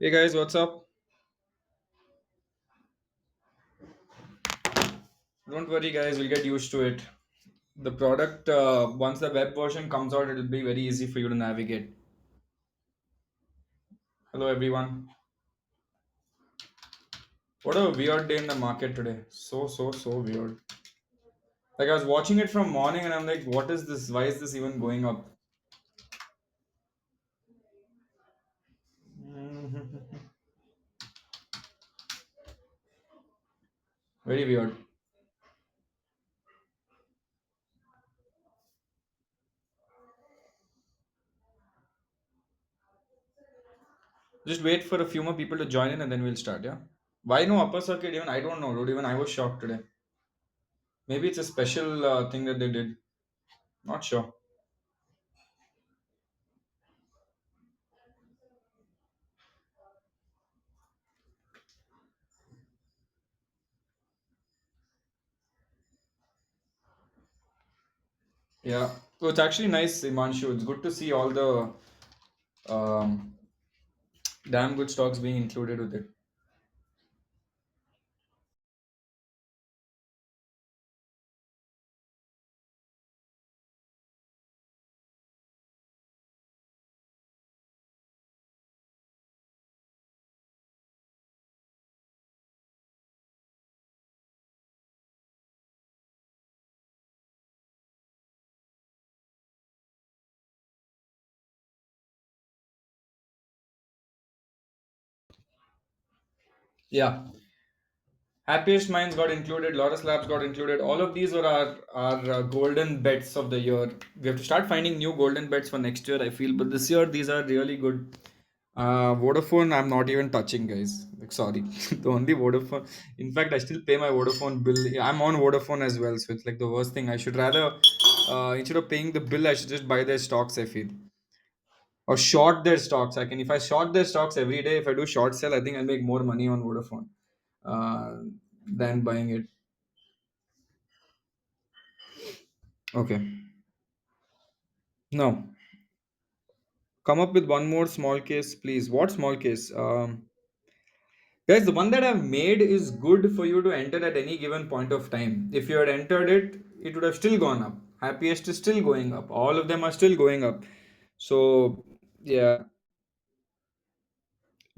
Hey guys, what's up? Don't worry, guys, we'll get used to it. The product, once the web version comes out, it'll be very easy for you to navigate. Hello, everyone. What a weird day in the market today. So weird. Like, I was watching it from morning and I'm like, what is this? Why is this even going up? Very weird. Just wait for a few more people to join in and then we'll start, yeah? Why no upper circuit even? I don't know, dude. Even I was shocked today. Maybe it's a special thing that they did. Not sure. Yeah. So it's actually nice, Imanshu. It's good to see all the um, damn good stocks being included with it. Yeah. Happiest Minds got included, Lotus Labs got included. All of these were our golden bets of the year. We have to start finding new golden bets for next year, I feel. But this year, these are really good. Vodafone, I'm not even touching, guys. Like, sorry. The only Vodafone. In fact, I still pay my Vodafone bill. I'm on Vodafone as well. So it's like the worst thing. I should rather, instead of paying the bill, I should just buy their stocks, I feel. Or short their stocks. I can, if I short their stocks every day, if I do short sell, I think I'll make more money on Vodafone uh, than buying it. Okay. Now, come up with one more small case, please. What small case? Guys, the one that I've made is good for you to enter at any given point of time. If you had entered it, it would have still gone up. Happiest is still going up. All of them are still going up. So, yeah,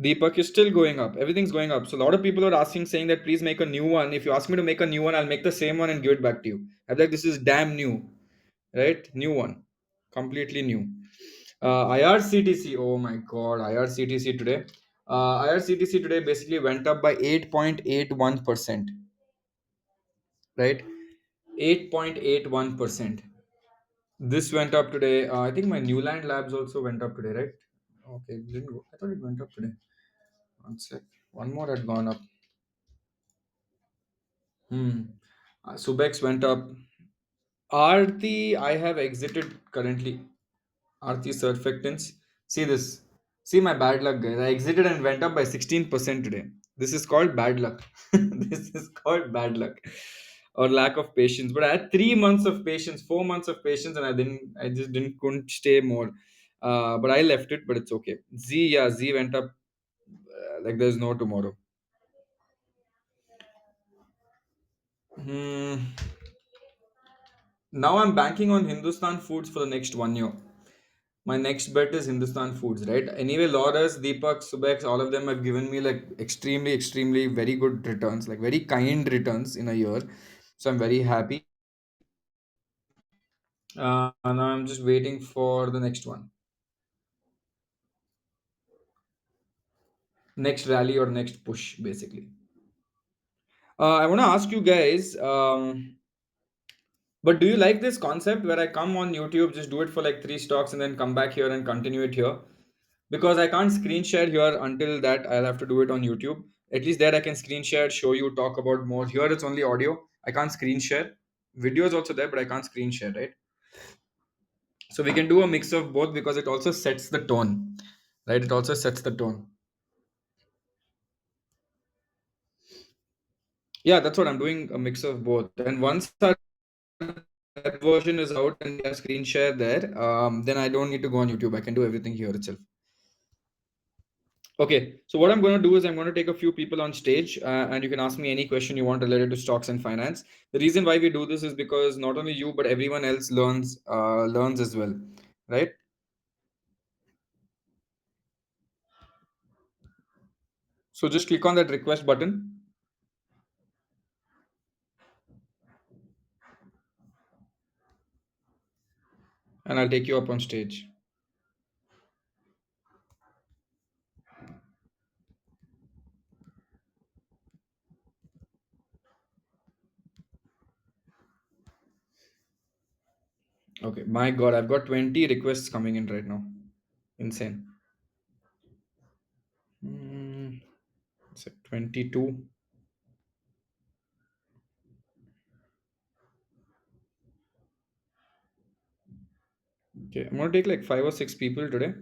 Deepak is still going up. Everything's going up. So, a lot of people are asking, saying that please make a new one. If you ask me to make a new one, I'll make the same one and give it back to you. I'm like, this is damn new, right? New one, completely new. IRCTC, oh my god, IRCTC today. IRCTC today basically went up by 8.81%, right? 8.81%. This went up today. I think my Newland Labs also went up today, right? Okay, it didn't go. I thought it went up today. One sec. One more had gone up. Hmm. Subex went up. Aarti, I have exited currently. Aarti surfactants. See this. See my bad luck, guys. I exited and went up by 16% today. This is called bad luck. This is called bad luck or lack of patience. But I had 3 months of patience, 4 months of patience, and I just didn't, couldn't stay more. But I left it, but it's okay. Z, yeah, Z went up like there's no tomorrow. Hmm. Now I'm banking on Hindustan Foods for the next 1 year. My next bet is Hindustan Foods, right? Anyway, Loras, Deepak, Subex, all of them have given me like extremely very good returns, like very kind returns in a year. So I'm very happy. And I'm just waiting for the next one, next rally or next push, basically. I want to ask you guys, but do you like this concept where I come on YouTube, just do it for like three stocks, and then come back here and continue it here? Because I can't screen share here until that I'll have to do it on YouTube. At least there I can screen share, show you, talk about more. Here it's only audio. I can't screen share. Video is also there, but I can't screen share, right? So we can do a mix of both because it also sets the tone, right? It also sets the tone. Yeah, that's what I'm doing, a mix of both. And once our web version is out and we have screen share there, then I don't need to go on YouTube. I can do everything here itself. Okay, so what I'm going to do is I'm going to take a few people on stage, and you can ask me any question you want related to stocks and finance. The reason why we do this is because not only you but everyone else learns as well, right? So just click on that request button, and I'll take you up on stage. Okay, my God, I've got 20 requests coming in right now. Insane. Mm, it's like 22. Okay, I'm gonna take like 5 or 6 people today.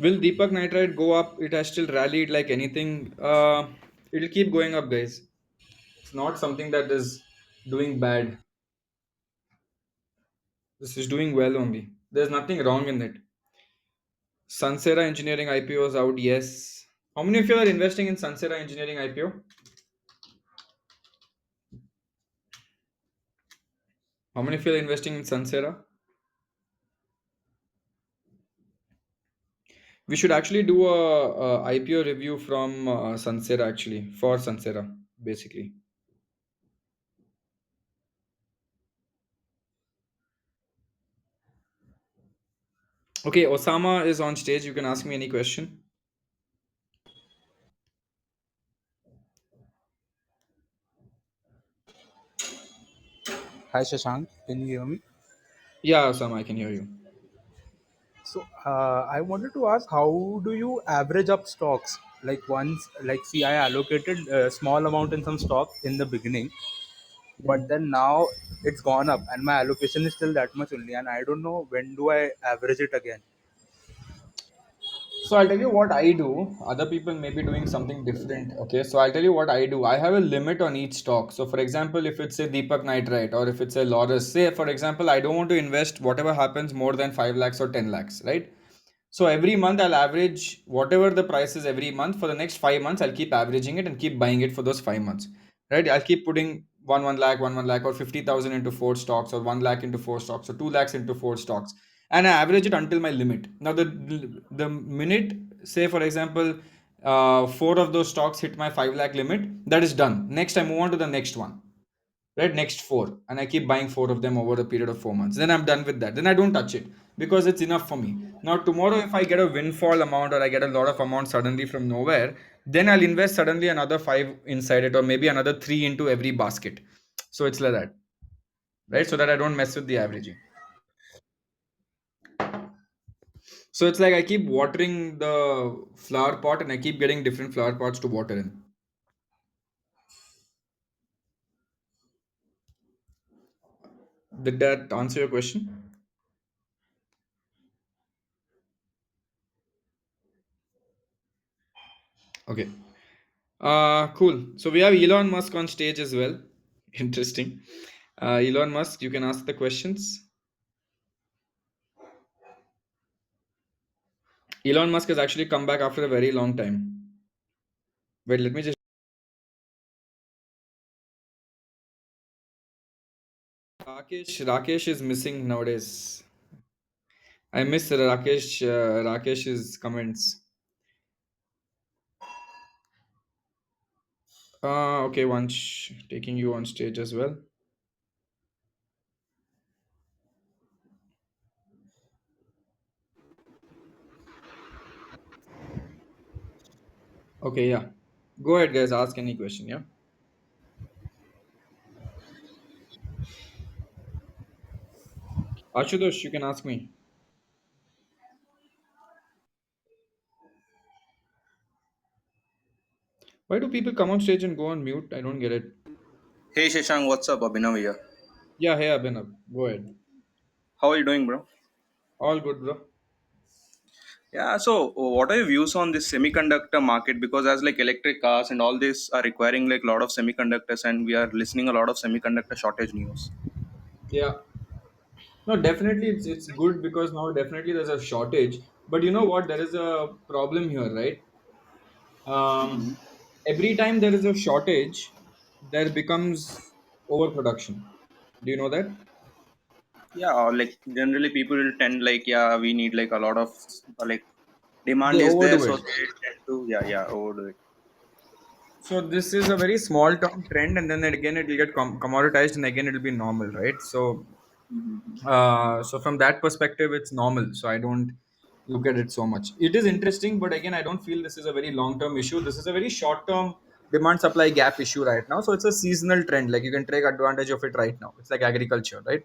Will Deepak Nitrite go up? It has still rallied like anything. It'll keep going up, guys. It's not something that is doing bad. This is doing well only. There's nothing wrong in it. Sansera Engineering IPO is out. Yes. How many of you are investing in Sansera Engineering IPO? How many of you are investing in Sansera? We should actually do a IPO review from Sansera actually for Sansera basically. Okay, Osama is on stage. You can ask me any question. Hi Shashank, can you hear me? Yeah, Osama, I can hear you. So I wanted to ask, how do you average up stocks? Like once, like see, I allocated a small amount in some stock in the beginning, but then now it's gone up, and my allocation is still that much only, and I don't know when do I average it again. So I'll tell you what I do. Other people may be doing something different. Okay, so I'll tell you what I do. I have a limit on each stock. So for example, if it's a Deepak Nitrite or if it's a Lotus, say for example, I don't want to invest whatever happens more than 5 lakhs or 10 lakhs, right? So every month I'll average whatever the price is every month for the next 5 months. I'll keep averaging it and keep buying it for those 5 months, right? I'll keep putting one lakh, one lakh, or 50,000 into four stocks, or 1 lakh into four stocks, or 2 lakhs into four stocks, and I average it until my limit. Now the minute, say for example, four of those stocks hit my 5 lakh limit, that is done. Next I move on to the next one, right? Next four, and I keep buying four of them over a period of 4 months. Then I'm done with that. Then I don't touch it because it's enough for me. Now tomorrow, if I get a windfall amount or I get a lot of amount suddenly from nowhere, then I'll invest suddenly another five inside it, or maybe another three into every basket. So it's like that, right? So that I don't mess with the averaging. So it's like I keep watering the flower pot and I keep getting different flower pots to water in. Did that answer your question? Okay. Cool. So we have Elon Musk on stage as well. Interesting. Elon Musk, you can ask the questions. Elon Musk has actually come back after a very long time. Wait, let me just. Rakesh is missing nowadays. I miss Rakesh's comments. Okay, Vansh, taking you on stage as well. Okay, yeah. Go ahead, guys. Ask any question. Yeah. Ashutosh, you can ask me. Why do people come on stage and go on mute? I don't get it. Hey Shashank, what's up? Abhinav here. Yeah, hey Abhinav. Go ahead. How are you doing, bro? All good, bro. Yeah, so what are your views on this semiconductor market? Because as like electric cars and all this are requiring like a lot of semiconductors, and we are listening a lot of semiconductor shortage news. Yeah. No, definitely it's good because now definitely there's a shortage. But you know what? There is a problem here, right? Hmm. Um, every time there is a shortage, there becomes overproduction. Do you know that? Yeah, or like generally people will tend like, yeah, we need like a lot of like demand They is there, overdo so it. they tend to yeah overdo it. So this is a very small term trend, and then again it will get commoditized, and again it will be normal, right? So, so from that perspective, it's normal. So I don't look at it so much. It is interesting, but again, I don't feel this is a very long term issue. This is a very short term demand supply gap issue right now. So it's a seasonal trend. Like you can take advantage of it right now. It's like agriculture, right?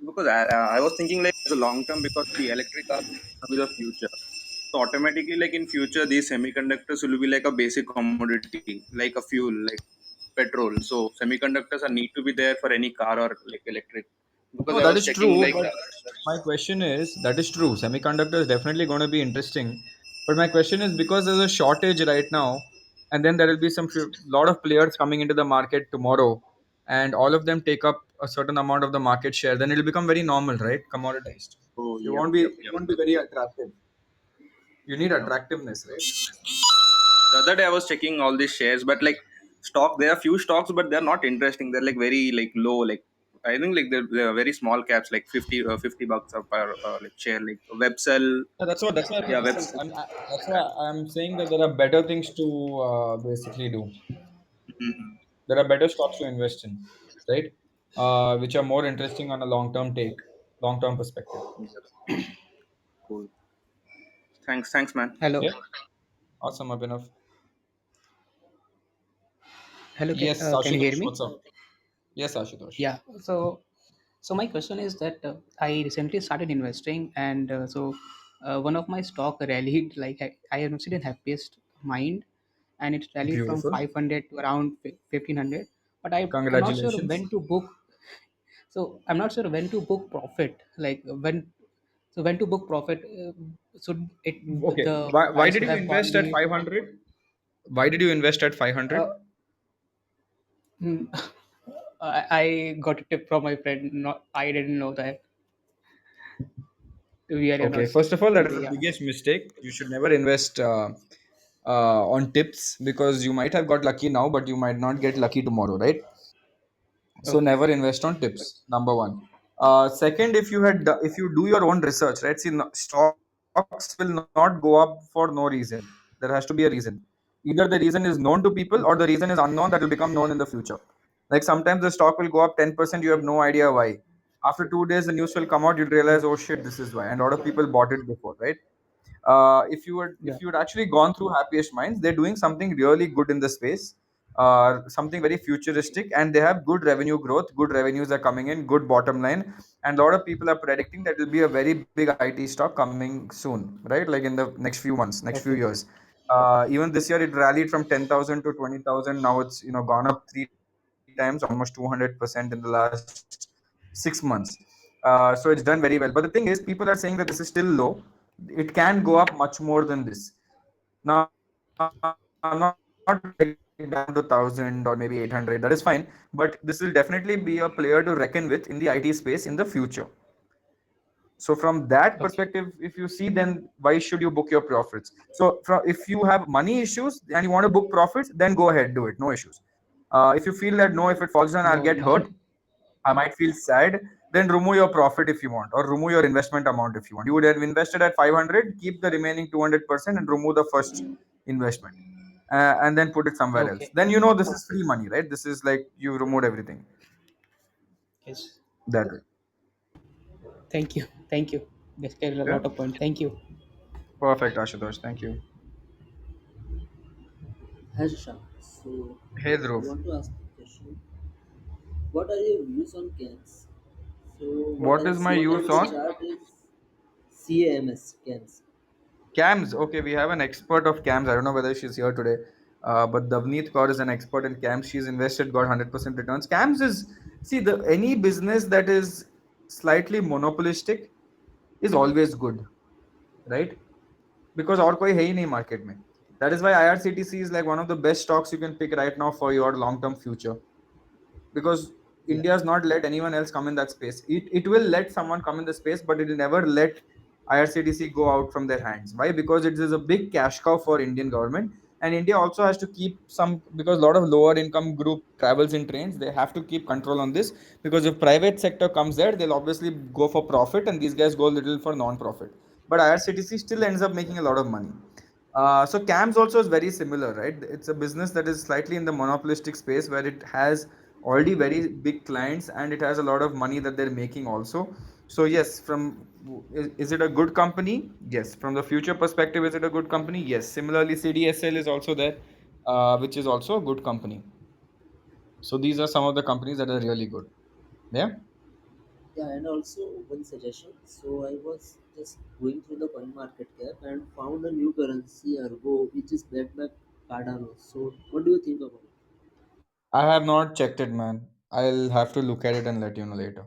Because I was thinking like as a long term because the electric cars will be the future. So automatically like in future these semiconductors will be like a basic commodity, like a fuel, like petrol. So semiconductors are need to be there for any car or like electric. Because No, I that was is checking true. like But my question is that is true. Semiconductor is definitely going to be interesting. But my question is because there's a shortage right now, and then there will be some lot of players coming into the market tomorrow, and all of them take up a certain amount of the market share. Then it will become very normal, right? Commoditized. oh It yep won't be. yep It yep. won't be very attractive. You need Yep. attractiveness, right? The other day I was checking all these shares, but like stock, there are few stocks, but they're not interesting. They're like very like low. Like I think like they're very small caps, like 50 bucks per like share, like Websell. Yeah, that's what. That's why Yeah, I'm Web. saying. That's why I'm saying that there are better things to basically do. Mhm. There are better stocks to invest in, right? Which are more interesting on a long term perspective. Yep. Cool. Thanks, man. Hello. Yeah, awesome, Abhinav. Hello, Yes, can you hear Ashutosh, me? what's up? Yes, Ashutosh. Yeah. So my question is that I recently started investing, and one of my stock rallied. Like I invested in Happiest Mind, and it rallied from Beautiful. 500 to around 1500. But I'm not sure Congratulations. when to book. So I'm not sure when to book profit. Like when, so when to book profit. Should it Okay, the why I did should you have invest at been. 500? Why did you invest at Uh, 500? hmm, I got a tip from my friend. Not I didn't know that. To be very Okay, honest. first of all, that is the Yeah. biggest mistake. You should never invest on tips because you might have got lucky now, but you might not get lucky tomorrow, right? So Okay. never invest on tips. Number one. Second, if you do your own research, right? See, stocks will not go up for no reason. There has to be a reason. Either the reason is known to people or the reason is unknown that will become known in the future. Like sometimes the stock will go up 10%, you have no idea why. After 2 days, the news will come out, you'll realize, oh shit, this is why. And a lot of people bought it before, right? Yeah. If you had actually gone through Happiest Minds, they're doing something really good in the space, something very futuristic, and they have good revenue growth. Good revenues are coming in, good bottom line, and a lot of people are predicting that will be a very big IT stock coming soon, right? Like in the next few months, next few Okay. years. Even this year, it rallied from 10,000 to 20,000. Now it's gone up three times, almost 200% in the last 6 months. So it's done very well. But the thing is, people are saying that this is still low. It can go up much more than this. Now, I'm not saying that it will get down to 1,000 or maybe 800. That is fine. But this will definitely be a player to reckon with in the IT space in the future. So from that perspective, Okay. if you see, then why should you book your profits? So if you have money issues and you want to book profits, then go ahead, do it, no issues. If you feel that no, if it falls down, I'll No, get not. hurt, I might feel sad, then remove your profit if you want, or remove your investment amount if you want. You would have invested at 500, keep the remaining 200% and remove the first investment, and then put it somewhere else. Okay. Then you know this is free money, right? This is like you removed everything Yes. that way. Thank you. Thank you. This cleared a Yeah. lot of points. Thank you. Perfect, Ashutosh. Thank you. Hi Shashank. So Hey, I Dhruv. want to ask a question. What are your views on cans? So what What I'm is my seeing in use the on chart is CAMS cans. CAMs? Okay, we have an expert of CAMs. I don't know whether she's here today, but Davneet Kaur is an expert in CAMs. She's invested, got 100% returns. CAMs is, see, the any business that is slightly monopolistic is always good. right? Because और कोई है ही नहीं market में. That is why IRCTC is like one of the best stocks you can pick right now for your long term future, because Yeah. India has not let anyone else come in that space. It will let someone come in the space, but it will never let IRCTC go out from their hands. Why? Because it is a big cash cow for Indian government, and India also has to keep some, because a lot of lower income group travels in trains. They have to keep control on this, because if private sector comes there, they'll obviously go for profit, and these guys go a little for non-profit. But IRCTC still ends up making a lot of money. So CAMS also is very similar, right? It's a business that is slightly in the monopolistic space where it has already very big clients and it has a lot of money that they're making also. So yes, is it a good company? Yes. From the future perspective, is it a good company? Yes. Similarly, CDSL is also there, which is also a good company. So these are some of the companies that are really good. Yeah. Yeah, and also one suggestion. So I was just going through the coin market cap and found a new currency, Ergo, which is backed by Cardano. So what do you think about it? I have not checked it, man. I'll have to look at it and let you know later.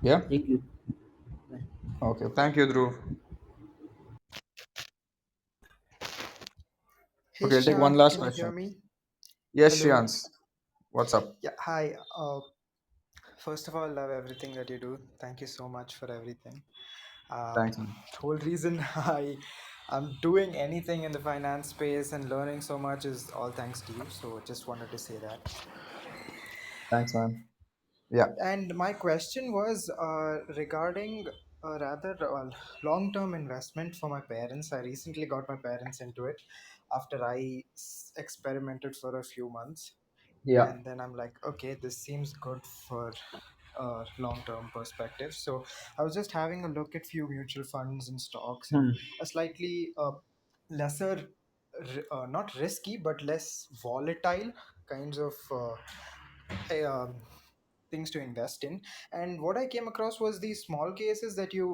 Yeah. Thank you. Bye. Okay. Thank you, Dhruv. Hey Okay, I'll take one Shank, last can you hear question. me? Yes, Hello. Shriyans. What's up? Yeah, hi. First of all, love everything that you do. Thank you so much for everything. Thanks, man. The whole reason I'm doing anything in the finance space and learning so much is all thanks to you. So just wanted to say that. Thanks, man. Yeah. And my question was regarding rather long-term investment for my parents. I recently got my parents into it after I experimented for a few months, Yeah. and then I'm like, okay, this seems good for a long-term perspective. So I was just having a look at few mutual funds and stocks and Hmm. a slightly lesser not risky but less volatile kinds of eh, um, things to invest in. And what I came across was these small cases that you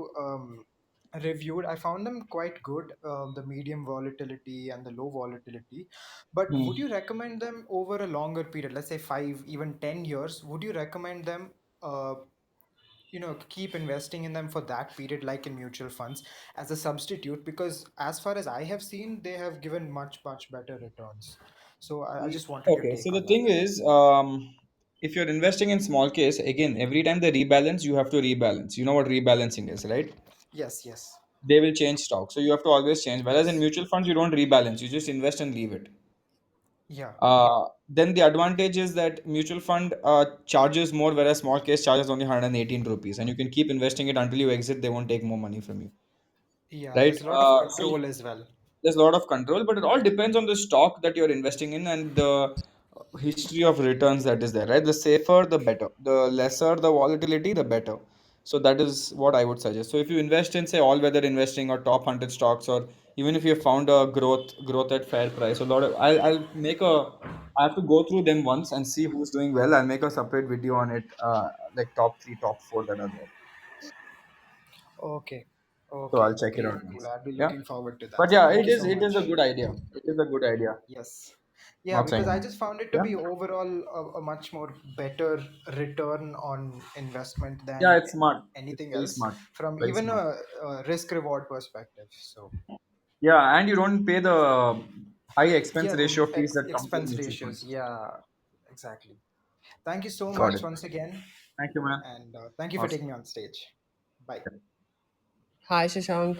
reviewed. I found them quite good, the medium volatility and the low volatility. But would Hmm. you recommend them over a longer period, let's say 5, even 10 years? Would you recommend them keep investing in them for that period, like in mutual funds, as a substitute? Because as far as I have seen, they have given much better returns. So I just wanted your Okay, so take the on that. thing is, if you're investing in small case, again, every time they rebalance, you have to rebalance. You know what rebalancing is, right? Yes. They will change stock. So you have to always change. Whereas in Yes. mutual funds, you don't rebalance. You just invest and leave it. Yeah. Then the advantage is that mutual fund charges more, whereas small case charges only 118 rupees. And you can keep investing it until you exit. They won't take more money from you. Yeah, Right? there's a lot of So control as well. there's a lot of control, but it all depends on the stock that you're investing in and the history of returns that is there, right? The safer the better, the lesser the volatility the better. So that is what I would suggest. So if you invest in, say, all weather investing or top 100 stocks, or even if you have found a growth at fair price, a lot of I'll make a I have to go through them once and see who's doing well. I'll make a separate video on it, like top 3 top 4 that are there. Okay. So Okay. I'll check it Cool, out cool. once. I'll be Yeah. looking forward to But that. yeah, Thank you so it is a much. good idea. It is a good idea. Yes. Yeah, Not because saying I no. just found it to Yeah. be overall a much more better return on investment Yeah, than it's smart. It's anything very else smart. from Very even smart. a risk reward perspective. So, Yeah, and you don't pay the high expense yeah, ratio fees that comes with expense mutual ratios. funds. Yeah, exactly. Thank you so Got much it. once again. Thank you, man. And thank you for Awesome. taking me on stage. Bye. Hi Shashank.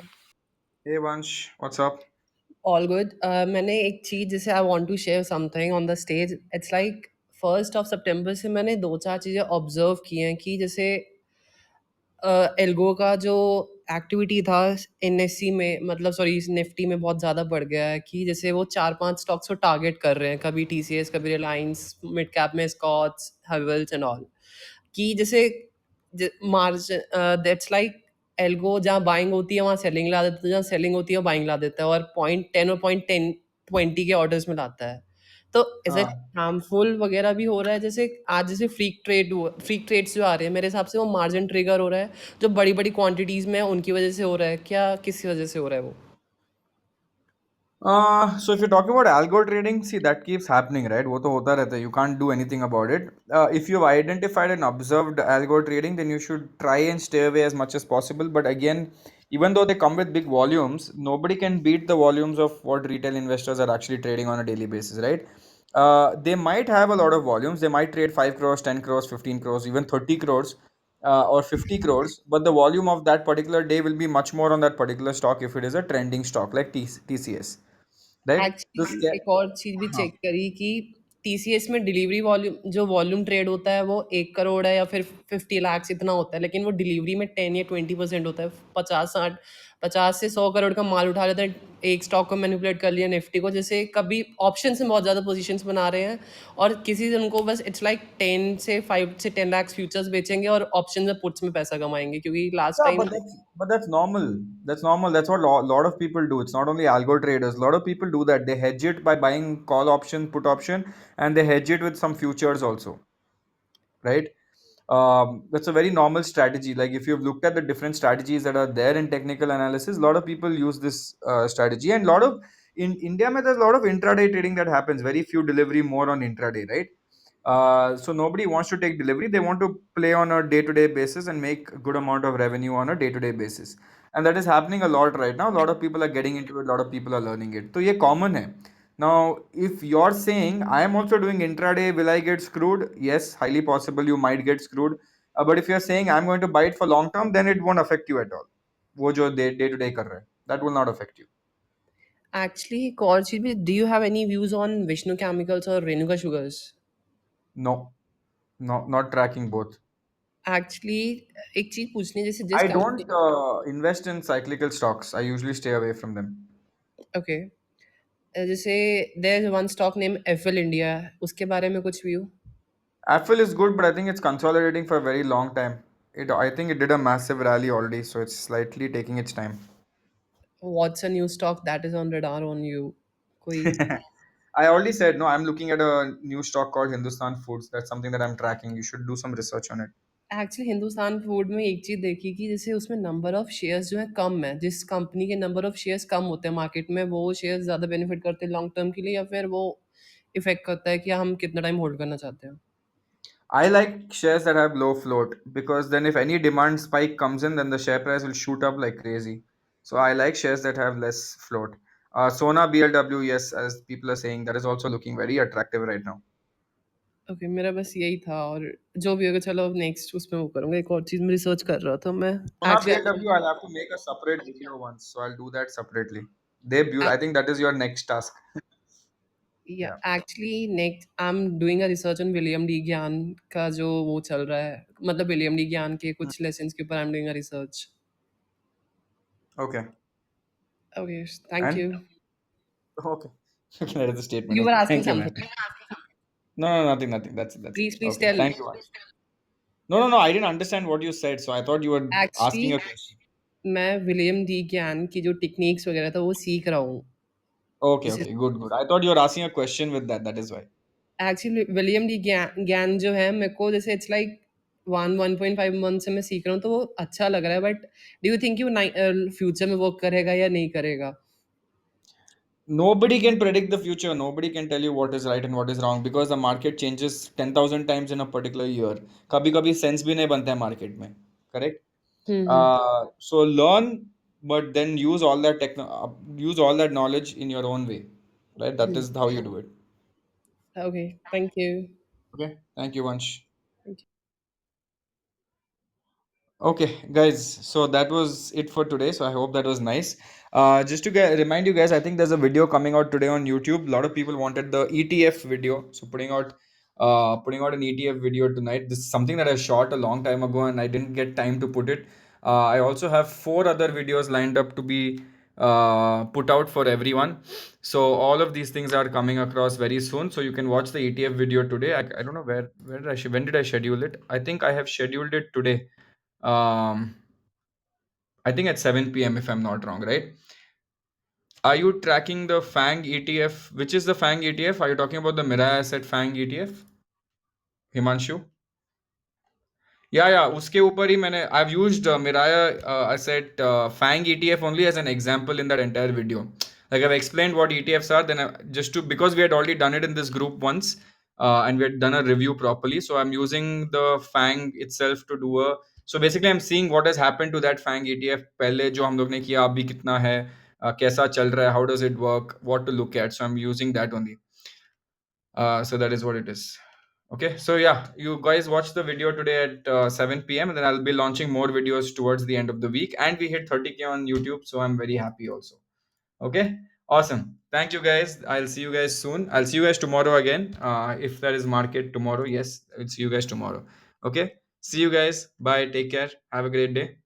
Hey, Vansh, what's up? All good. मैंने एक चीज़ जैसे I want to share something on the stage. It's like 1 सितंबर से मैंने दो चार चीज़ें ऑब्जर्व की हैं कि जैसे एल्गो का जो एक्टिविटी था एनएससी में, मतलब सॉरी निफ्टी में बहुत ज़्यादा बढ़ गया है कि जैसे वो चार पांच स्टॉक्स को टारगेट कर रहे हैं, कभी टीसीएस, कभी रिलायंस, मिड कैप में स्कॉट्स, हेवल्स एंड ऑल. कि जैसे मार्जिन दैट्स लाइक एल्गो जहाँ बाइंग होती है वहाँ सेलिंग ला देता है, जहाँ सेलिंग होती है बाइंग ला देता है, और 0.10 और 0.10 20 के ऑर्डर्स में लाता है. तो इज इट Uh, हार्मफुल वगैरह भी हो रहा है? जैसे आज जैसे फ्रीक ट्रेड्स जो आ रहे हैं, मेरे हिसाब से वो मार्जिन ट्रिगर हो रहा है, जो बड़ी बड़ी क्वांटिटीज़ में है उनकी वजह से हो रहा है क्या, किस वजह से हो रहा है वो? So if you're talking about algo trading, see that keeps happening, right? वो तो होता रहता है. You can't do anything about it. If you've identified and observed algo trading, then you should try and stay away as much as possible. But again, even though they come with big volumes, nobody can beat the volumes of what retail investors are actually trading on a daily basis, right? They might have a lot of volumes. They might trade 5 crores, 10 crores, 15 crores, even 30 crores, or 50 crores. But the volume of that particular day will be much more on that particular stock if it is a trending stock like TCS, right? The actually एक और चीज़ भी हाँ. Check करी कि TCS में delivery volume जो volume trade होता है वो 1 करोड़ है या फिर 50 लाख इतना होता है, लेकिन वो डिलीवरी में 10 या 20% होता है। 50-60 50 से 100 करोड़ का माल उठा लेते हैं, एक स्टॉक को मैनिपुलेट कर लिया निफ्टी को, जैसे कभी ऑप्शंस में बहुत ज़्यादा पोजीशंस बना रहे हैं और किसी दिन को बस इट्स लाइक 10 से 5 से 10 लाख फ्यूचर्स बेचेंगे और ऑप्शन में पुट्स में पैसा कमाएंगे, क्योंकि last Yeah, time but that's normal. That's normal. That's what lot of people do. It's not only algo traders. A lot of people do that. They hedge it by buying call option, put option, and they hedge it with some futures also, right? That's a very normal strategy. Like if you've looked at the different strategies that are there in technical analysis, a lot of people use this strategy, and a lot of in India, mein, there's a lot of intraday trading that happens. Very few delivery, more on intraday, right? So nobody wants to take delivery. They want to play on a day-to-day basis and make a good amount of revenue on a day-to-day basis, and that is happening a lot right now. A lot of people are getting into it. A lot of people are learning it. So ये common है. Now, if you're saying I am also doing intraday, will I get screwed? Yes, highly possible you might get screwed. But if you're saying I'm going to buy it for long term, then it won't affect you at all. वो जो day to day कर रहा है, that will not affect you. Actually एक और चीज़ भी, do you have any views on Vishnu chemicals और Renuka sugars? No, no, not tracking both. Actually एक चीज़ पूछनी है, जैसे जिस I don't company invest in cyclical stocks. I usually stay away from them. Okay, जैसे there is one stock name F L India, उसके बारे में कुछ view? Apple is good, but I think it's consolidating for a very long time. I think it did a massive rally already, so it's slightly taking its time. What's a new stock that is on radar on you? कोई I already said no. I'm looking at a new stock called Hindustan Foods. That's something that I'm tracking. You should do some research on it. Actually Hindustan food में एक चीज़ देखी कि जैसे उसमें number of shares जो है कम है, जिस कंपनी के नंबर ऑफ शेयर्स कम होते हैं मार्केट में, वो शेयर्स ज़्यादा बेनिफिट करते हैं लॉन्ग टर्म के लिए, या फिर वो इफेक्ट करता है कि हम कितना टाइम होल्ड करना चाहते हैं? I like shares that have low float because then if any demand spike comes in, then the share price will shoot up like crazy. So I like shares that have less float. Sona BLW, yes, as people are saying, that is also looking very attractive right now. Okay, मेरा बस यही था, और जो भी होगा चलो अब नेक्स्ट उसमें वो करूँगा। एक और चीज़ में रिसर्च कर रहा था मैं Sona actually. BLW, I'll have to make a separate video once, so I'll do that separately. I think that is your next task. या Yeah. Actually next I am doing a research on William D ज्ञान का जो वो चल रहा है, मतलब William D ज्ञान के Hmm. कुछ लेसन्स के ऊपर I am doing a research. Okay. Okay, thank And you. okay. Okay, that is a statement. You were Okay. Asking Thank you, man. Something? No, no, nothing, nothing. That's it. That's it. Please please Okay. Tell. Thank you. Vash. No, no, no. I didn't understand what you said, so I thought you were asking actually a question. मैं William D ज्ञान की जो techniques वगैरह था वो सीख रहा हूँ। Okay, जैसे okay. Good, good. I thought you were asking a question with that. That is why. Actually William D ज्ञान ज्ञान जो है मेरे को, जैसे इट्स लाइक 1.5 मंथ से मैं सीख रहा हूँ, तो वो अच्छा लग रहा है, but do you think you future में वर्क करेगा या नहीं करेगा? Nobody can predict the future. Nobody can tell you what is right and what is wrong because the market changes 10,000 times in a particular year. कभी कभी sense भी नहीं बनता है market में. Correct? Hmm. So learn, but then use all that knowledge in your own way. Right? That is how you do it. Okay, thank you. Okay. Thank you, Vansh. Okay, guys. So that was it for today. So I hope that was nice. Just to remind you guys, I think there's a video coming out today on YouTube. A lot of people wanted the ETF video, so putting out an ETF video tonight. This is something that I shot a long time ago, and I didn't get time to put it. I also have four other videos lined up to be put out for everyone. So all of these things are coming across very soon. So you can watch the ETF video today. I don't know where did when did I schedule it? I think I have scheduled it today. um, I think at 7 p.m. if I'm not wrong, right? Are you tracking the FANG ETF? Which is the FANG ETF? Are you talking about the Mirai Asset FANG ETF, Himanshu? Yeah, उसके ऊपर ही मैंने I've used Miraya Asset FANG ETF only as an example in that entire video. Like I've explained what ETFs are, then just to, because we had already done it in this group once, and we had done a review properly. So I'm using the FANG itself to do a. So basically, I'm seeing what has happened to that FANG ETF पहले जो हम लोग ने किया अभी कितना है, कैसा चल रहा है, how does it work, what to look at. So I'm using that only. So that is what it is. Okay, so yeah, you guys watch the video today at 7 p.m. and then I'll be launching more videos towards the end of the week. And we hit 30K on YouTube, so I'm very happy also. Okay, awesome. Thank you guys. I'll see you guys soon. I'll see you guys tomorrow again. If there is market tomorrow, yes, I'll see you guys tomorrow. Okay, see you guys. Bye. Take care. Have a great day.